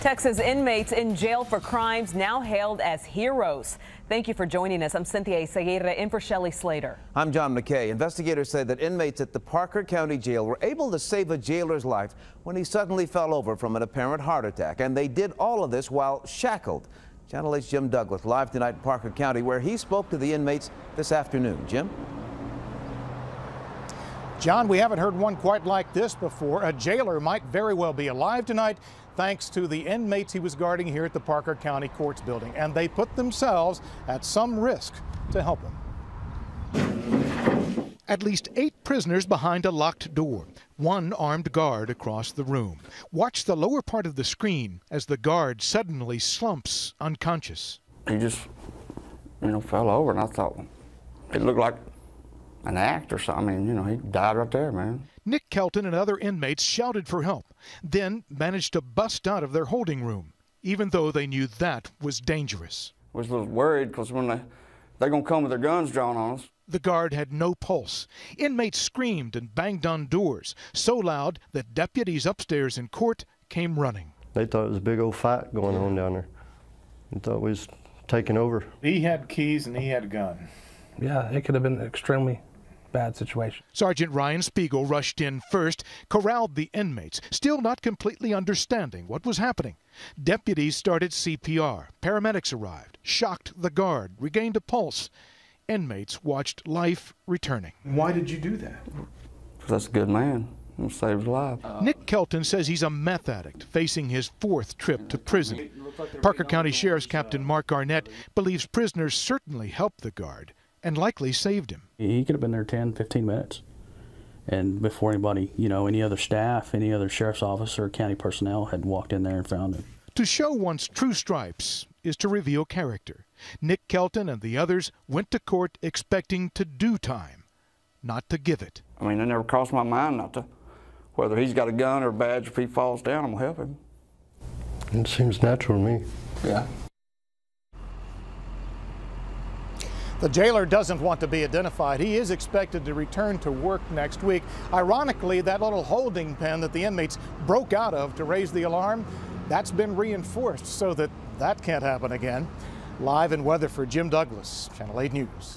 Texas inmates in jail for crimes now hailed as heroes. Thank you for joining us. I'm Cynthia Izaguirre in for Shelley Slater. I'm John McKay. Investigators say that inmates at the Parker County Jail were able to save a jailer's life when he suddenly fell over from an apparent heart attack. And they did all of this while shackled. Channel 8's Jim Douglas live tonight in Parker County, where he spoke to the inmates this afternoon. Jim? John, we haven't heard one quite like this before. A jailer might very well be alive tonight thanks to the inmates he was guarding here at the Parker County Courts building, and they put themselves at some risk to help him. At least 8 prisoners behind a locked door, one armed guard across the room. Watch the lower part of the screen as the guard suddenly slumps unconscious. He just, fell over, and I thought it looked like an act or something. I mean, he died right there, man. Nick Kelton and other inmates shouted for help, then managed to bust out of their holding room, even though they knew that was dangerous. I was a little worried because when they're going to come with their guns drawn on us. The guard had no pulse. Inmates screamed and banged on doors, so loud that deputies upstairs in court came running. They thought it was a big old fight going on down there. They thought we was taking over. He had keys and he had a gun. Yeah, it could have been an extremely bad situation. Sergeant Ryan Spiegel rushed in first, corralled the inmates, still not completely understanding what was happening. Deputies started CPR. Paramedics arrived, shocked the guard, regained a pulse. Inmates watched life returning. Why did you do that? Because that's a good man. He saved his life. Nick Kelton says he's a meth addict facing his 4th trip to prison. Parker County Sheriff's Captain Mark Arnett believes prisoners certainly helped the guard and likely saved him. He could have been there 10, 15 minutes. And before anybody, any other staff, any other sheriff's officer or county personnel had walked in there and found him. To show one's true stripes is to reveal character. Nick Kelton and the others went to court expecting to do time, not to give it. I mean, it never crossed my mind not to, whether he's got a gun or a badge, if he falls down, I'm going to help him. It seems natural to me. Yeah. The jailer doesn't want to be identified. He is expected to return to work next week. Ironically, that little holding pen that the inmates broke out of to raise the alarm, that's been reinforced so that can't happen again. Live in Weatherford, Jim Douglas, Channel 8 News.